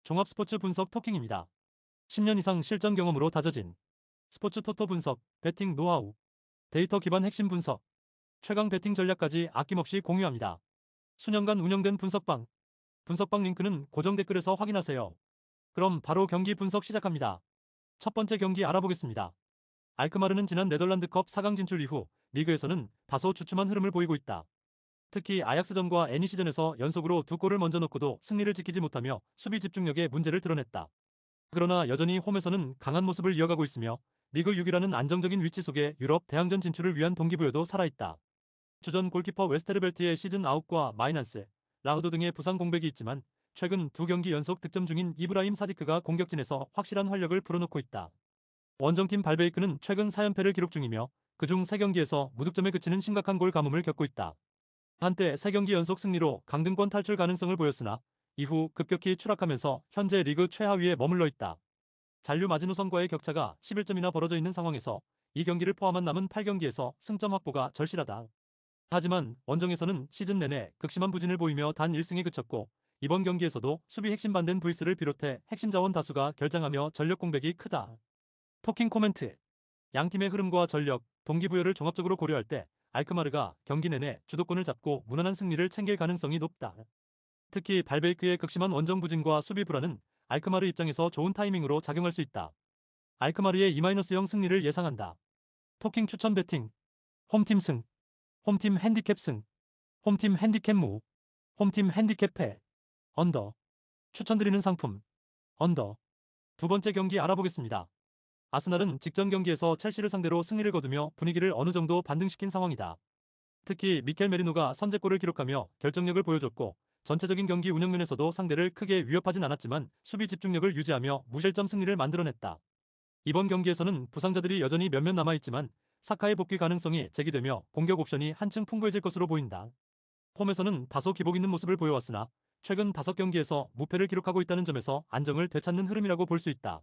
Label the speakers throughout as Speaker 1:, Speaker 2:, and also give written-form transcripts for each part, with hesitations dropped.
Speaker 1: 종합스포츠 분석 토킹입니다. 10년 이상 실전 경험으로 다져진 스포츠 토토 분석, 배팅 노하우, 데이터 기반 핵심 분석, 최강 배팅 전략까지 아낌없이 공유합니다. 수년간 운영된 분석방 링크는 고정 댓글에서 확인하세요. 그럼 바로 경기 분석 시작합니다. 첫 번째 경기 알아보겠습니다. 알크마르는 지난 네덜란드컵 4강 진출 이후 리그에서는 다소 주춤한 흐름을 보이고 있다. 특히 아약스전과 애니시전에서 연속으로 두 골을 먼저 넣고도 승리를 지키지 못하며 수비 집중력에 문제를 드러냈다. 그러나 여전히 홈에서는 강한 모습을 이어가고 있으며 리그 6위라는 안정적인 위치 속에 유럽 대항전 진출을 위한 동기부여도 살아있다. 주전 골키퍼 웨스테르벨트의 시즌 아웃과 마이난스, 라우드 등의 부상 공백이 있지만 최근 두 경기 연속 득점 중인 이브라임 사디크가 공격진에서 확실한 활력을 불어넣고 있다. 원정팀 발베이크는 최근 4연패를 기록 중이며 그중 3경기에서 무득점에 그치는 심각한 골 가뭄을 겪고 있다. 한때 3경기 연속 승리로 강등권 탈출 가능성을 보였으나 이후 급격히 추락하면서 현재 리그 최하위에 머물러 있다. 잔류 마지노선과의 격차가 11점이나 벌어져 있는 상황에서 이 경기를 포함한 남은 8경기에서 승점 확보가 절실하다. 하지만 원정에서는 시즌 내내 극심한 부진을 보이며 단 1승에 그쳤고 이번 경기에서도 수비 핵심 반덴 브이스를 비롯해 핵심 자원 다수가 결장하며 전력 공백이 크다. 토킹 코멘트. 양팀의 흐름과 전력, 동기부여를 종합적으로 고려할 때 알크마르가 경기 내내 주도권을 잡고 무난한 승리를 챙길 가능성이 높다. 특히 발베이크의 극심한 원정 부진과 수비 불안은 알크마르 입장에서 좋은 타이밍으로 작용할 수 있다. 알크마르의 2-0 승리를 예상한다. 토킹 추천 배팅. 홈팀 승, 홈팀 핸디캡 승, 홈팀 핸디캡 무, 홈팀 핸디캡 패, 언더. 추천드리는 상품, 언더. 두 번째 경기 알아보겠습니다. 아스날은 직전 경기에서 첼시를 상대로 승리를 거두며 분위기를 어느 정도 반등시킨 상황이다. 특히 미켈 메리노가 선제골을 기록하며 결정력을 보여줬고 전체적인 경기 운영면에서도 상대를 크게 위협하진 않았지만 수비 집중력을 유지하며 무실점 승리를 만들어냈다. 이번 경기에서는 부상자들이 여전히 몇몇 남아있지만 사카의 복귀 가능성이 제기되며 공격 옵션이 한층 풍부해질 것으로 보인다. 홈에서는 다소 기복 있는 모습을 보여왔으나 최근 5경기에서 무패를 기록하고 있다는 점에서 안정을 되찾는 흐름이라고 볼 수 있다.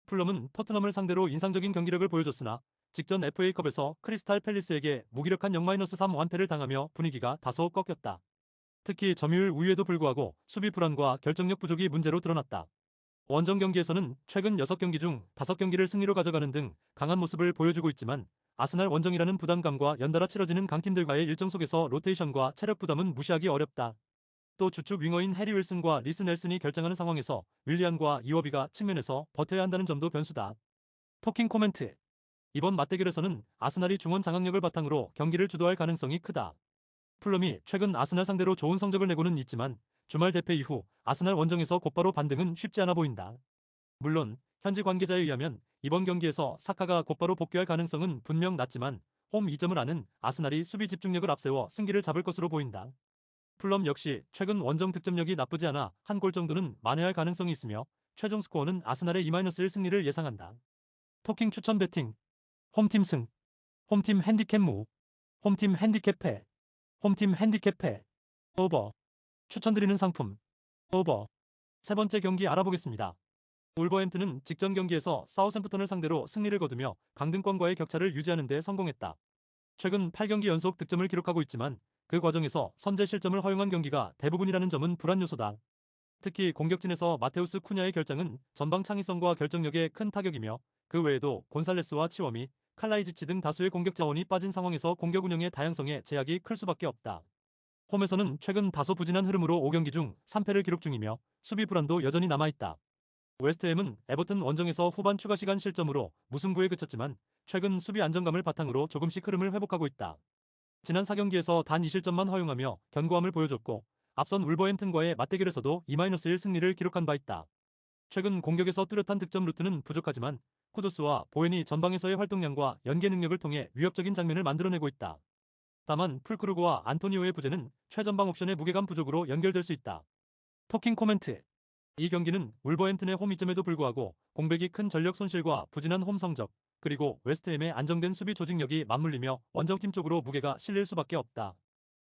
Speaker 1: 풀럼은 토트넘을 상대로 인상적인 경기력을 보여줬으나 직전 FA컵에서 크리스탈 팰리스에게 무기력한 0-3 완패를 당하며 분위기가 다소 꺾였다. 특히 점유율 우위에도 불구하고 수비 불안과 결정력 부족이 문제로 드러났다. 원정 경기에서는 최근 6경기 중 5경기를 승리로 가져가는 등 강한 모습을 보여주고 있지만 아스날 원정이라는 부담감과 연달아 치러지는 강팀들과의 일정 속에서 로테이션과 체력 부담은 무시하기 어렵다. 또 주축 윙어인 해리 윌슨과 리스 넬슨이 결정하는 상황에서 윌리안과 이워비가 측면에서 버텨야 한다는 점도 변수다. 토킹 코멘트. 이번 맞대결에서는 아스날이 중원 장악력을 바탕으로 경기를 주도할 가능성이 크다. 풀럼이 최근 아스날 상대로 좋은 성적을 내고는 있지만 주말 대패 이후 아스날 원정에서 곧바로 반등은 쉽지 않아 보인다. 물론 현지 관계자에 의하면 이번 경기에서 사카가 곧바로 복귀할 가능성은 분명 낮지만 홈 2점을 아는 아스날이 수비 집중력을 앞세워 승기를 잡을 것으로 보인다. 풀럼 역시 최근 원정 득점력이 나쁘지 않아 한 골 정도는 만회할 가능성이 있으며 최종 스코어는 아스날의 2-1 승리를 예상한다. 토킹 추천 배팅. 홈팀 승, 홈팀 핸디캡 무, 홈팀 핸디캡 패, 홈팀 핸디캡 패, 오버. 추천드리는 상품, 오버. 세 번째 경기 알아보겠습니다. 울버햄튼은 직전 경기에서 사우샘프턴을 상대로 승리를 거두며 강등권과의 격차를 유지하는 데 성공했다. 최근 8경기 연속 득점을 기록하고 있지만 그 과정에서 선제 실점을 허용한 경기가 대부분이라는 점은 불안 요소다. 특히 공격진에서 마테우스 쿠냐의 결장은 전방 창의성과 결정력에 큰 타격이며 그 외에도 곤살레스와 치워미, 칼라이지치 등 다수의 공격 자원이 빠진 상황에서 공격 운영의 다양성에 제약이 클 수밖에 없다. 홈에서는 최근 다소 부진한 흐름으로 5경기 중 3패를 기록 중이며 수비 불안도 여전히 남아있다. 웨스트햄은 에버튼 원정에서 후반 추가 시간 실점으로 무승부에 그쳤지만 최근 수비 안정감을 바탕으로 조금씩 흐름을 회복하고 있다. 지난 4경기에서 단 2실점만 허용하며 견고함을 보여줬고 앞선 울버햄튼과의 맞대결에서도 2-1 승리를 기록한 바 있다. 최근 공격에서 뚜렷한 득점 루트는 부족하지만 쿠두스와 보엔이 전방에서의 활동량과 연계 능력을 통해 위협적인 장면을 만들어내고 있다. 다만 풀크루그와 안토니오의 부재는 최전방 옵션의 무게감 부족으로 연결될 수 있다. 토킹 코멘트. 이 경기는 울버햄튼의 홈 이점에도 불구하고 공백이 큰 전력 손실과 부진한 홈 성적, 그리고 웨스트햄의 안정된 수비 조직력이 맞물리며 원정팀 쪽으로 무게가 실릴 수밖에 없다.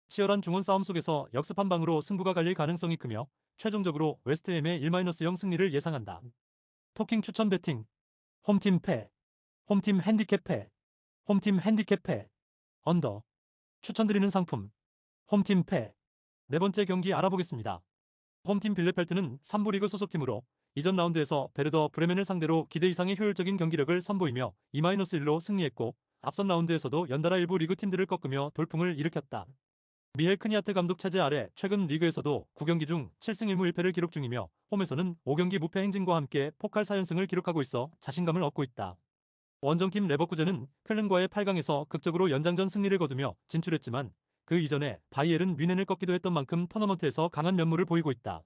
Speaker 1: 치열한 중원 싸움 속에서 역습 한 방으로 승부가 갈릴 가능성이 크며 최종적으로 웨스트햄의 1-0 승리를 예상한다. 토킹 추천 배팅. 홈팀 패, 홈팀 핸디캡 패, 홈팀 핸디캡 패, 언더. 추천드리는 상품, 홈팀 패. 네 번째 경기 알아보겠습니다. 홈팀 빌레펠트는 3부 리그 소속팀으로 이전 라운드에서 베르더 브레멘을 상대로 기대 이상의 효율적인 경기력을 선보이며 2-1로 승리했고, 앞선 라운드에서도 연달아 일부 리그 팀들을 꺾으며 돌풍을 일으켰다. 미헬 크니아트 감독 체제 아래 최근 리그에서도 9경기 중 7승 1무 1패를 기록 중이며, 홈에서는 5경기 무패 행진과 함께 포칼 4연승을 기록하고 있어 자신감을 얻고 있다. 원정팀 레버쿠젠은 클른과의 8강에서 극적으로 연장전 승리를 거두며 진출했지만, 그 이전에 바이에른 뮌헨을 꺾기도 했던 만큼 토너먼트에서 강한 면모를 보이고 있다.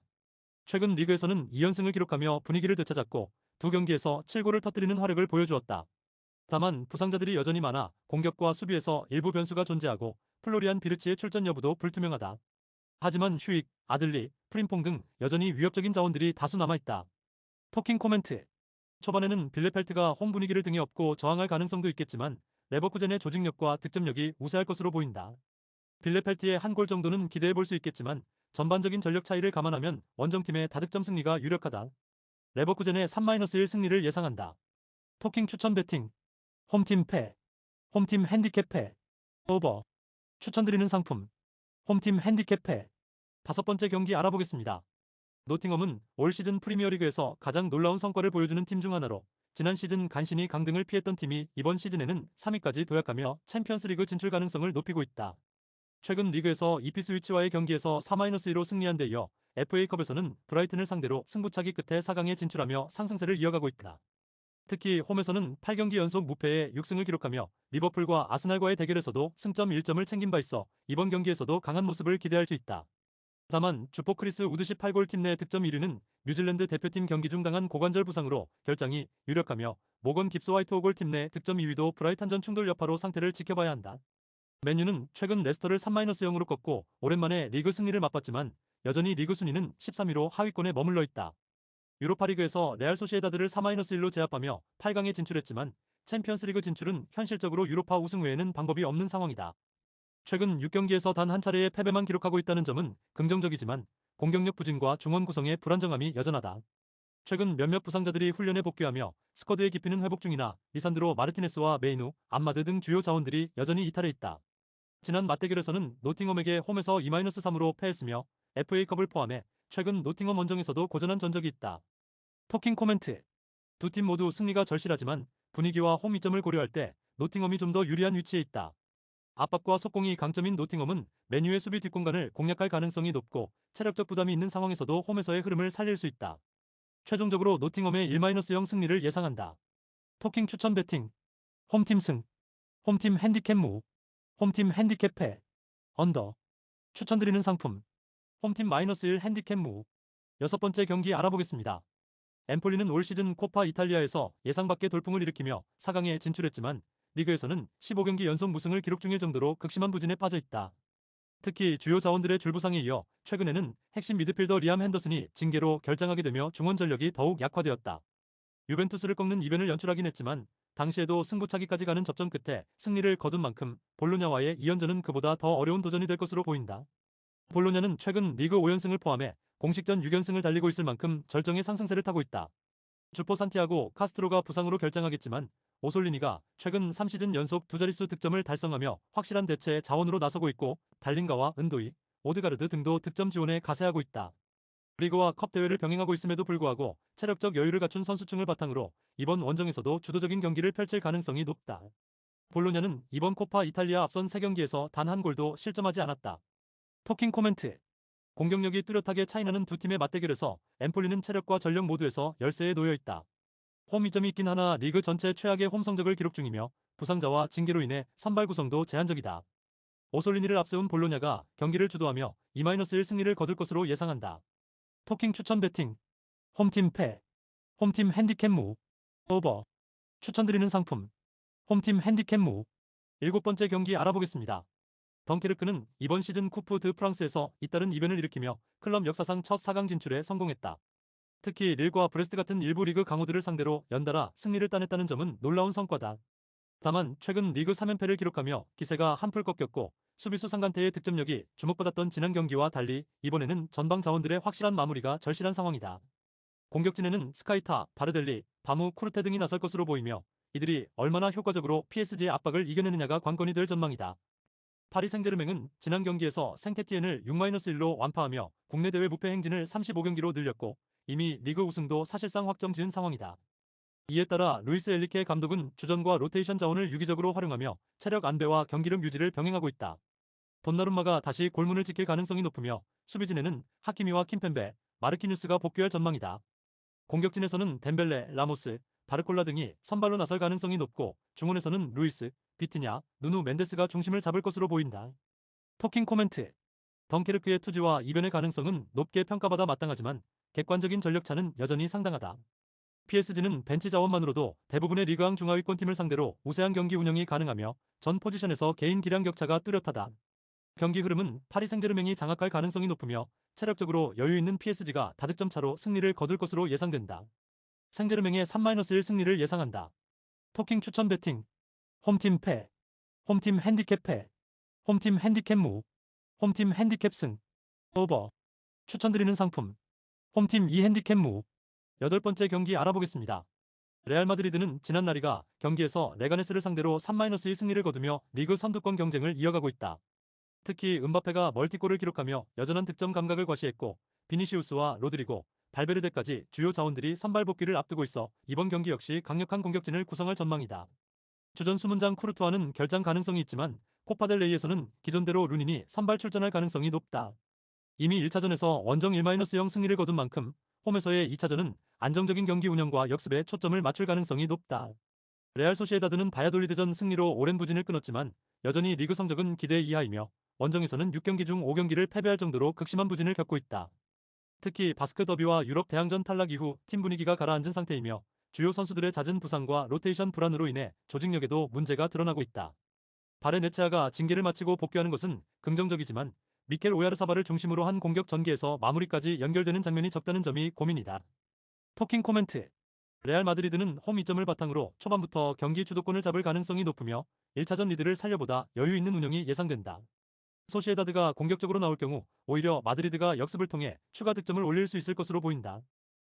Speaker 1: 최근 리그에서는 2연승을 기록하며 분위기를 되찾았고, 두 경기에서 7골을 터뜨리는 화력을 보여주었다. 다만 부상자들이 여전히 많아 공격과 수비에서 일부 변수가 존재하고, 플로리안 비르치의 출전 여부도 불투명하다. 하지만 슈익, 아들리, 프림퐁 등 여전히 위협적인 자원들이 다수 남아있다. 토킹 코멘트. 초반에는 빌레펠트가 홈 분위기를 등에 업고 저항할 가능성도 있겠지만, 레버쿠젠의 조직력과 득점력이 우세할 것으로 보인다. 빌레펠트의 한 골 정도는 기대해 볼 수 있겠지만, 전반적인 전력 차이를 감안하면 원정팀의 다득점 승리가 유력하다. 레버쿠젠의 3-1 승리를 예상한다. 토킹 추천 배팅. 홈팀 패. 홈팀 핸디캡 패. 오버. 추천드리는 상품. 홈팀 핸디캡 패. 다섯 번째 경기 알아보겠습니다. 노팅엄은 올 시즌 프리미어리그에서 가장 놀라운 성과를 보여주는 팀 중 하나로, 지난 시즌 간신히 강등을 피했던 팀이 이번 시즌에는 3위까지 도약하며 챔피언스리그 진출 가능성을 높이고 있다. 최근 리그에서 이피스위치와의 경기에서 4-1로 승리한 데 이어 FA컵에서는 브라이튼을 상대로 승부차기 끝에 4강에 진출하며 상승세를 이어가고 있다. 특히 홈에서는 8경기 연속 무패에 6승을 기록하며 리버풀과 아스날과의 대결에서도 승점 1점을 챙긴 바 있어 이번 경기에서도 강한 모습을 기대할 수 있다. 다만 주포 크리스 우드시 8골 팀 내 득점 1위는 뉴질랜드 대표팀 경기 중 당한 고관절 부상으로 결장이 유력하며, 모건 깁스 화이트 5골 팀 내 득점 2위도 브라이탄전 충돌 여파로 상태를 지켜봐야 한다. 맨유는 최근 레스터를 3-0으로 꺾고 오랜만에 리그 승리를 맛봤지만, 여전히 리그 순위는 13위로 하위권에 머물러 있다. 유로파리그에서 레알 소시에다드를 4-1로 제압하며 8강에 진출했지만, 챔피언스리그 진출은 현실적으로 유로파 우승 외에는 방법이 없는 상황이다. 최근 6경기에서 단 한 차례의 패배만 기록하고 있다는 점은 긍정적이지만, 공격력 부진과 중원 구성의 불안정함이 여전하다. 최근 몇몇 부상자들이 훈련에 복귀하며 스쿼드의 깊이는 회복 중이나, 리산드로 마르티네스와 메이누, 암마드 등 주요 자원들이 여전히 이탈해 있다. 지난 맞대결에서는 노팅엄에게 홈에서 2-3으로 패했으며, FA컵을 포함해 최근 노팅엄 원정에서도 고전한 전적이 있다. 토킹 코멘트. 두 팀 모두 승리가 절실하지만 분위기와 홈 이점을 고려할 때 노팅엄이 좀 더 유리한 위치에 있다. 압박과 속공이 강점인 노팅엄은 맨유의 수비 뒷공간을 공략할 가능성이 높고, 체력적 부담이 있는 상황에서도 홈에서의 흐름을 살릴 수 있다. 최종적으로 노팅엄의 1-0 승리를 예상한다. 토킹 추천 배팅. 홈팀 승. 홈팀 핸디캡 무. 홈팀 핸디캡 패. 언더. 추천드리는 상품. 홈팀 -1 핸디캡 무. 여섯 번째 경기 알아보겠습니다. 엠폴리는 올 시즌 코파 이탈리아에서 예상 밖의 돌풍을 일으키며 4강에 진출했지만, 리그에서는 15경기 연속 무승을 기록 중일 정도로 극심한 부진에 빠져 있다. 특히 주요 자원들의 줄부상에 이어 최근에는 핵심 미드필더 리암 핸더슨이 징계로 결장하게 되며 중원 전력이 더욱 약화되었다. 유벤투스를 꺾는 이변을 연출하긴 했지만, 당시에도 승부차기까지 가는 접전 끝에 승리를 거둔 만큼 볼로냐와의 2연전은 그보다 더 어려운 도전이 될 것으로 보인다. 볼로냐는 최근 리그 5연승을 포함해 공식전 6연승을 달리고 있을 만큼 절정의 상승세를 타고 있다. 주포 산티아고 카스트로가 부상으로 결장하겠지만, 오솔리니가 최근 3시즌 연속 두 자릿수 득점을 달성하며 확실한 대체 자원으로 나서고 있고, 달링가와 은도이, 오드가르드 등도 득점 지원에 가세하고 있다. 리그와 컵 대회를 병행하고 있음에도 불구하고 체력적 여유를 갖춘 선수층을 바탕으로 이번 원정에서도 주도적인 경기를 펼칠 가능성이 높다. 볼로냐는 이번 코파 이탈리아 앞선 3경기에서 단 한 골도 실점하지 않았다. 토킹 코멘트. 공격력이 뚜렷하게 차이나는 두 팀의 맞대결에서 엠폴리는 체력과 전력 모두에서 열세에 놓여 있다. 홈 이점이 있긴 하나 리그 전체 최악의 홈 성적을 기록 중이며, 부상자와 징계로 인해 선발 구성도 제한적이다. 오솔리니를 앞세운 볼로냐가 경기를 주도하며 2-1 승리를 거둘 것으로 예상한다. 토킹 추천 배팅. 홈팀 패. 홈팀 핸디캡 무. 오버. 추천드리는 상품. 홈팀 핸디캡 무. 일곱 번째 경기 알아보겠습니다. 덩케르크는 이번 시즌 쿠프 드 프랑스에서 잇따른 이변을 일으키며 클럽 역사상 첫 4강 진출에 성공했다. 특히 릴과 브레스트 같은 일부 리그 강호들을 상대로 연달아 승리를 따냈다는 점은 놀라운 성과다. 다만 최근 리그 3연패를 기록하며 기세가 한풀 꺾였고, 수비수 상간태의 득점력이 주목받았던 지난 경기와 달리 이번에는 전방 자원들의 확실한 마무리가 절실한 상황이다. 공격진에는 스카이타, 바르델리, 바무, 쿠르테 등이 나설 것으로 보이며, 이들이 얼마나 효과적으로 PSG의 압박을 이겨내느냐가 관건이 될 전망이다. 파리 생제르맹은 지난 경기에서 생테티엔을 6-1로 완파하며 국내 대회 무패 행진을 35경기로 늘렸고 이미 리그 우승도 사실상 확정 지은 상황이다. 이에 따라 루이스 엘리케 감독은 주전과 로테이션 자원을 유기적으로 활용하며 체력 안배와 경기력 유지를 병행하고 있다. 돈나룸마가 다시 골문을 지킬 가능성이 높으며 수비진에는 하키미와 킴펜베, 마르키뉴스가 복귀할 전망이다. 공격진에서는 덴벨레, 라모스, 바르콜라 등이 선발로 나설 가능성이 높고 중원에서는 루이스, 비티냐, 누누 멘데스가 중심을 잡을 것으로 보인다. 토킹 코멘트. 덩케르크의 투지와 이변의 가능성은 높게 평가받아 마땅하지만 객관적인 전력차는 여전히 상당하다. PSG는 벤치 자원만으로도 대부분의 리그왕 중하위권 팀을 상대로 우세한 경기 운영이 가능하며 전 포지션에서 개인 기량 격차가 뚜렷하다. 경기 흐름은 파리 생제르맹이 장악할 가능성이 높으며 체력적으로 여유 있는 PSG가 다득점 차로 승리를 거둘 것으로 예상된다. 생제르맹의 3-1 승리를 예상한다. 토킹 추천 배팅. 홈팀 패. 홈팀 핸디캡 패. 홈팀 핸디캡 무. 홈팀 핸디캡 승. 오버. 추천드리는 상품. 홈팀 2 핸디캡 무. 8번째 경기 알아보겠습니다. 레알 마드리드는 지난 날이가 경기에서 레가네스를 상대로 3-2 승리를 거두며 리그 선두권 경쟁을 이어가고 있다. 특히 은바페가 멀티골을 기록하며 여전한 득점 감각을 과시했고 비니시우스와 로드리고, 발베르데까지 주요 자원들이 선발 복귀를 앞두고 있어 이번 경기 역시 강력한 공격진을 구성할 전망이다. 주전 수문장 쿠르투아는 결장 가능성이 있지만 코파델레이에서는 기존대로 루닌이 선발 출전할 가능성이 높다. 이미 1차전에서 원정 1-0 승리를 거둔 만큼 홈에서의 2차전은 안정적인 경기 운영과 역습에 초점을 맞출 가능성이 높다. 레알 소시에다드는 바야돌리드전 승리로 오랜 부진을 끊었지만 여전히 리그 성적은 기대 이하이며 원정에서는 6경기 중 5경기를 패배할 정도로 극심한 부진을 겪고 있다. 특히 바스크 더비와 유럽 대항전 탈락 이후 팀 분위기가 가라앉은 상태이며 주요 선수들의 잦은 부상과 로테이션 불안으로 인해 조직력에도 문제가 드러나고 있다. 바레네체아가 징계를 마치고 복귀하는 것은 긍정적이지만 미켈 오야르사발을 중심으로 한 공격 전개에서 마무리까지 연결되는 장면이 적다는 점이 고민이다. 토킹 코멘트. 레알 마드리드는 홈 이점을 바탕으로 초반부터 경기 주도권을 잡을 가능성이 높으며 1차전 리드를 살려보다 여유 있는 운영이 예상된다. 소시에다드가 공격적으로 나올 경우 오히려 마드리드가 역습을 통해 추가 득점을 올릴 수 있을 것으로 보인다.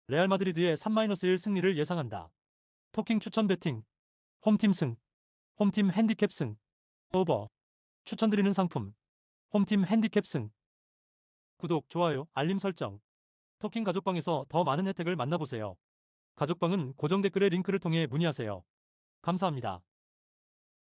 Speaker 1: 레알 마드리드의 3-1 승리를 예상한다. 토킹 추천 배팅. 홈팀 승. 홈팀 핸디캡 승. 오버. 추천드리는 상품. 홈팀 핸디캡 승. 구독, 좋아요, 알림 설정. 토킹 가족방에서 더 많은 혜택을 만나보세요. 가족방은 고정 댓글의 링크를 통해 문의하세요. 감사합니다.